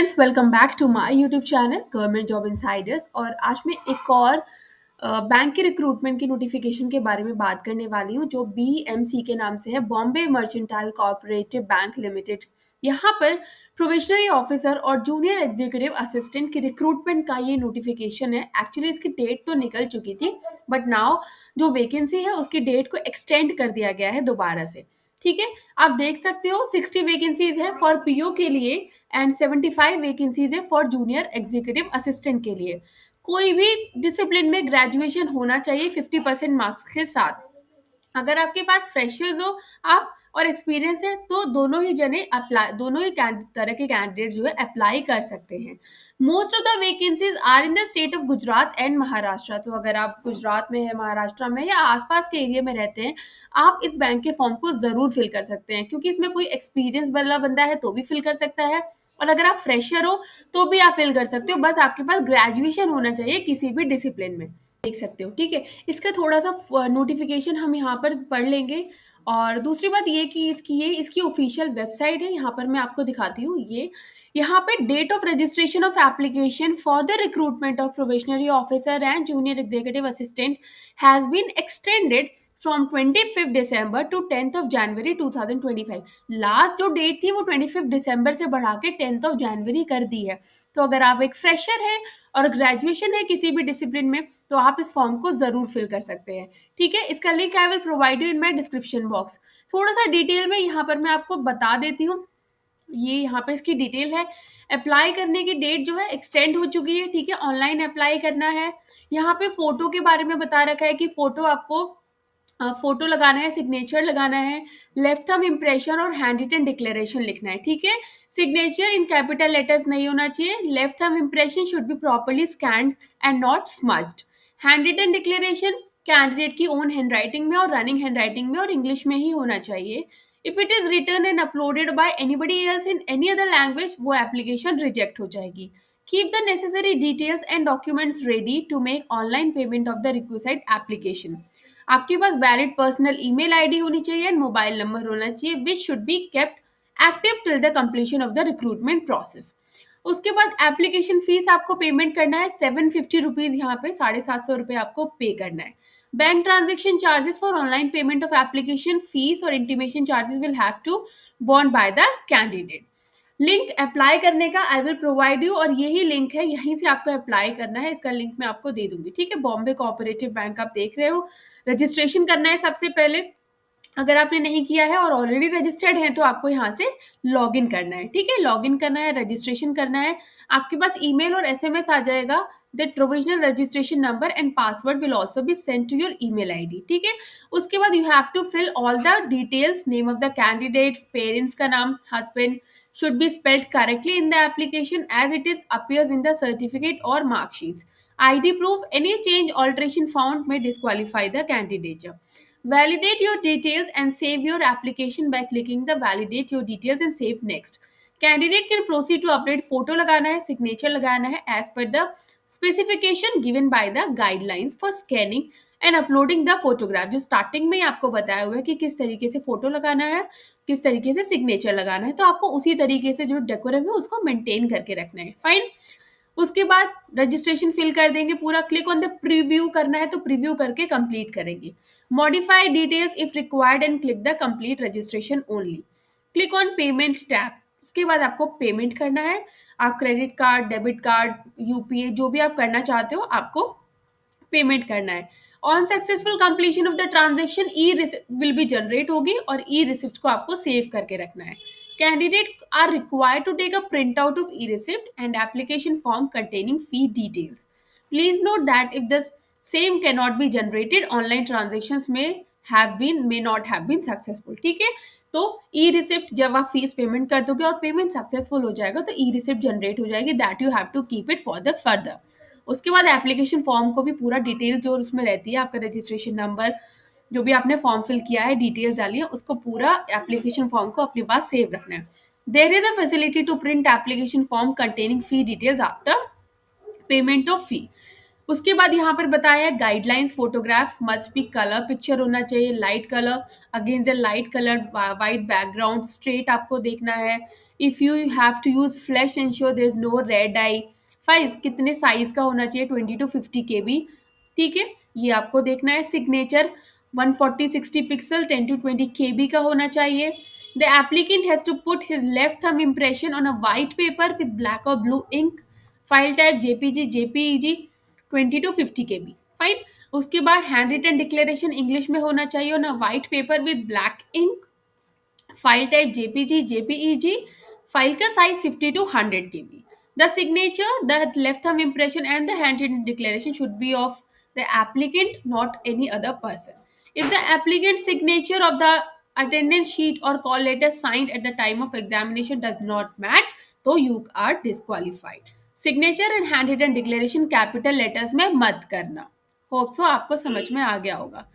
Friends, welcome back to my YouTube channel government job insiders. और आज मैं एक और बैंक के रिक्रूटमेंट की नोटिफिकेशन के बारे में बात करने वाली हूँ, जो बीएमसी के नाम से है, Bombay mercantile corporative bank limited. यहाँ पर प्रोविजनरी ऑफिसर और जूनियर एग्जीक्यूटिव असिस्टेंट की रिक्रूटमेंट का ये नोटिफिकेशन है। एक्चुअली इसकी डेट तो निकल चुकी थी, बट नाउ जो वैकेंसी है उसकी डेट को एक्सटेंड कर दिया गया है दोबारा से। ठीक है, आप देख सकते हो 60 वैकेंसीज है फॉर पीओ के लिए एंड 75 वैकेंसीज है फॉर जूनियर एग्जीक्यूटिव असिस्टेंट के लिए। कोई भी डिसिप्लिन में ग्रेजुएशन होना चाहिए 50% मार्क्स के साथ। अगर आपके पास फ्रेशर्स हो आप और एक्सपीरियंस है तो दोनों ही तरह के कैंडिडेट जो है अप्लाई कर सकते हैं। Most of the vacancies are in the state of Gujarat and Maharashtra. तो अगर आप गुजरात में है, महाराष्ट्र में या आसपास के एरिया में रहते हैं, आप इस बैंक के फॉर्म को जरूर फिल कर सकते हैं, क्योंकि इसमें कोई एक्सपीरियंस वाला बंदा है तो भी फिल कर सकता है, और अगर आप फ्रेशर हो तो भी आप फिल कर सकते हो। बस आपके पास ग्रेजुएशन होना चाहिए किसी भी डिसिप्लिन में। देख सकते हो, ठीक है। इसका थोड़ा सा नोटिफिकेशन हम यहाँ पर पढ़ लेंगे। और दूसरी बात ये कि इसकी ऑफिशियल वेबसाइट है, यहाँ पर मैं आपको दिखाती हूँ। ये यहाँ पे date of registration of application for the recruitment of probationary officer and junior executive assistant has been extended from 25 December to 10th of January 2025। Last जो डेट थी वो 25 दिसंबर से बढ़ा के 10th ऑफ जनवरी कर दी है। तो अगर आप एक फ्रेशर है और ग्रेजुएशन है किसी भी डिसिप्लिन में, तो आप इस फॉर्म को जरूर फिल कर सकते हैं। ठीक है, इसका link I will provide you in my description box. थोड़ा सा डिटेल में यहाँ पर मैं आपको बता देती हूँ। ये यहाँ पे इसकी डिटेल है। अप्लाई करने की डेट जो है एक्सटेंड हो चुकी है। ठीक है, ऑनलाइन अप्लाई करना है। यहाँ पे फोटो के बारे में बता रखा है कि फोटो आपको फोटो लगाना है, सिग्नेचर लगाना है, लेफ्ट थंब इम्प्रेशन और हैंड रिटन डिक्लेरेशन लिखना है। ठीक है, सिग्नेचर इन कैपिटल लेटर्स नहीं होना चाहिए। Left thumb impression should be properly scanned and not smudged. Hand written declaration candidate की ओन हैंडराइटिंग में और रनिंग हैंडराइटिंग में और इंग्लिश में ही होना चाहिए। If it is written and uploaded by anybody else in any other language, वो एप्लीकेशन रिजेक्ट हो जाएगी। Keep the necessary details and documents ready to make online payment of the requested application. आपके पास valid personal email ID होनी चाहिए and mobile number होना चाहिए, which should be kept active till the completion of the recruitment process. उसके बाद application fees आपको payment करना है 750 रुपीज। यहाँ पे 750 रुपये आपको पे करना है। Bank transaction charges for online payment of application fees और intimation charges will have to borne by the candidate. Link apply करने का आई विल प्रोवाइड यू, और यही लिंक है, यहीं से आपको अप्लाई करना है। इसका लिंक मैं आपको दे दूंगी। ठीक है, बॉम्बे कोऑपरेटिव बैंक आप देख रहे हो। रजिस्ट्रेशन करना है सबसे पहले। अगर आपने नहीं किया है और ऑलरेडी रजिस्टर्ड है तो आपको यहाँ से लॉग इन करना है। ठीक है, लॉग इन करना है, रजिस्ट्रेशन करना है। आपके पास ईमेल और एसएमएस आ जाएगा। That provisional registration number and password will also be send to your email ID. ठीक है, उसके बाद you have to fill all the details. Name of the candidate, parents का नाम, husband should be spelled correctly in the application as it is appears in the certificate or mark sheets. ID proof, any change alteration found may disqualify the candidature. Validate your details and save your application by clicking the validate your details and save next. Candidate can proceed to update photo लगाना है, signature लगाना है as per the specification given by the guidelines for scanning and uploading the photograph. जो starting में ही आपको बताया हुआ है कि किस तरीके से फोटो लगाना है, किस तरीके से सिग्नेचर लगाना है, तो आपको उसी तरीके से जो डेकोरम है उसको मेंटेन करके रखना है। फाइन। उसके बाद रजिस्ट्रेशन फिल कर देंगे पूरा। क्लिक ऑन द प्रीव्यू करना है तो प्रीव्यू करके कंप्लीट करेंगे। Modify details if required and click the complete registration only. Click on payment tab. उसके बाद आपको पेमेंट करना है। आप credit card, debit card, UPA, जो भी आप करना चाहते हो आपको पेमेंट करना है। On successful completion of the transaction E receipt will be generate होगी और ई रिसिप्ट को आपको सेव करके रखना है। Candidate are required to take a print out of e receipt and application form containing fee details. Please note that if the same can not be generated, online transactions may not have been successful। ठीक है, तो ई receipt जब आप fees payment कर दोगे और payment successful हो जाएगा तो ई रिसिप्ट जनरेट हो जाएगी। That you have to keep it for the further. उसके बाद एप्लीकेशन फॉर्म को भी पूरा डिटेल जो उसमें रहती है, आपका रजिस्ट्रेशन नंबर, जो भी आपने फॉर्म फिल किया है, डिटेल्स डाली है, उसको पूरा एप्लीकेशन फॉर्म को अपने पास सेव रखना है। There is a facility to print application form containing fee details after payment of fee. उसके बाद यहाँ पर बताया है guidelines. Photograph must be colour picture होना चाहिए, light colour against the light colour white background, straight आपको देखना है if you have to use flash ensure there is no red eye. 5 कितने साइज़ का होना चाहिए 20 टू 50 केबी, ठीक है, ये आपको देखना है। सिग्नेचर 140-60 पिक्सल 10 टू 20 केबी का होना चाहिए। The applicant has to put his left thumb impression on a white paper with black और blue ink. File type JPG JPEG 20 to 50 KB. Fine. उसके बाद हैंड रिटन डिक्लेरेशन इंग्लिश में होना चाहिए on a white paper with black ink. File type JPG JPEG. File का size 50 to 100 KB. The signature, the left thumb impression, and the handwritten declaration should be of the applicant, not any other person. If the applicant's signature of the attendance sheet or call letter signed at the time of examination does not match, तो you are disqualified. Signature and handwritten declaration capital letters में मत करना। Hope so आपको समझ में आ गया होगा।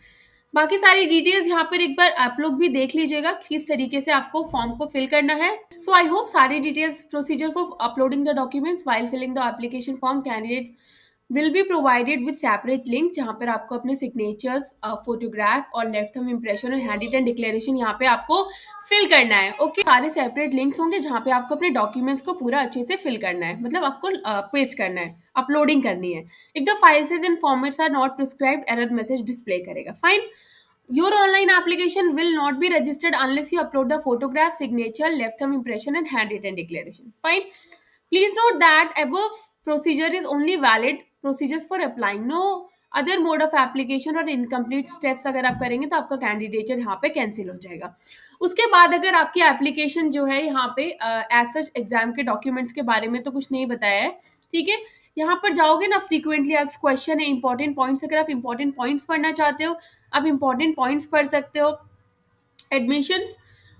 बाकी सारी डिटेल्स यहाँ पर एक बार आप लोग भी देख लीजिएगा किस तरीके से आपको फॉर्म को फिल करना है। सो आई होप सारी details procedure for uploading the documents while filling the application form candidate will be provided with separate link, जहाँ पर आपको अपने सिग्नेचर्स, फोटोग्राफ और लेफ्ट थंब इम्प्रेशन और हैंड रिटन डिक्लेरेशन यहाँ पे आपको फिल करना है। ओके, सारे सेपरेट लिंक्स होंगे जहाँ पे आपको अपने डॉक्यूमेंट्स को पूरा अच्छे से फिल करना है, मतलब आपको पेस्ट करना है, अपलोडिंग करनी है। If the file size and formats are not prescribed, error message display करेगा। Fine. Your online application will not be registered unless you upload the photograph, signature, left thumb impression, and handwritten declaration. Fine. Please note that above procedure is only valid procedures for applying. No other mode of application और incomplete steps अगर आप करेंगे तो आपका candidature यहाँ पे cancel हो जाएगा। उसके बाद अगर आपकी एप्लीकेशन जो है यहाँ पे एज सच एग्जाम के डॉक्यूमेंट्स के बारे में तो कुछ नहीं बताया है, ठीक है। यहाँ पर जाओगे ना, फ्रीक्वेंटली आस्क्ड क्वेश्चन है, इंपॉर्टेंट पॉइंट्स, अगर आप इंपॉर्टेंट पॉइंट्स पढ़ना चाहते हो आप इंपॉर्टेंट पॉइंट्स पढ़ सकते हो। Admissions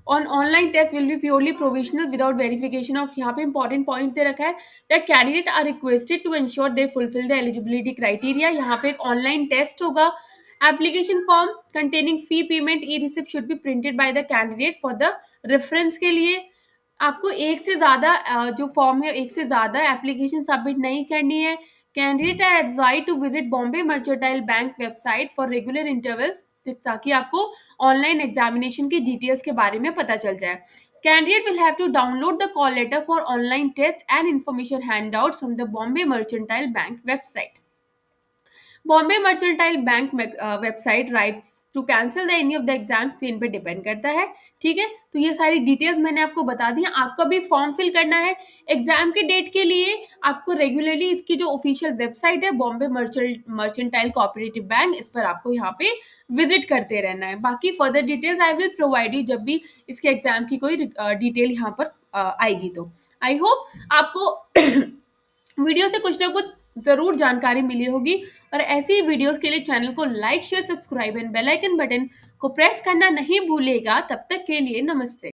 on online test will be purely provisional without verification of, यहाँ पे इंपॉर्टेंट पॉइंट दे रखा है that candidate are requested to ensure they fulfil the eligibility criteria. यहाँ पे एक ऑनलाइन टेस्ट होगा। Application form containing fee payment e receipt should be printed by the candidate for the reference के लिए। आपको एक से ज़्यादा जो फॉर्म है एक से ज़्यादा एप्लीकेशन सबमिट नहीं करनी है। Candidate are advise to visit Bombay mercantile bank website for regular intervals, ताकि आपको ऑनलाइन एग्जामिनेशन की डिटेल्स के बारे में पता चल जाए। Candidate will have to download the call letter for online test and information hand out from the Bombay mercantile bank website. Bombay mercantile bank website rights to cancel the any of the exams इन पे depend करता है, ठीक है। तो ये सारी details मैंने आपको बता दी। आपको भी फॉर्म फिल करना है एग्जाम के डेट के लिए। आपको रेगुलरली इसकी जो ऑफिशियल वेबसाइट है बॉम्बे मर्चेंटाइल कोऑपरेटिव बैंक, इस पर आपको यहाँ पे विजिट करते रहना है। बाकी further details I will provide you जब भी इसके एग्जाम की कोई डिटेल यहाँ पर आएगी। तो आई होप आपको वीडियो से कुछ ना कुछ जरूर जानकारी मिली होगी, और ऐसी ही वीडियोस के लिए चैनल को like share subscribe and bell icon button को प्रेस करना नहीं भूलेगा। तब तक के लिए नमस्ते।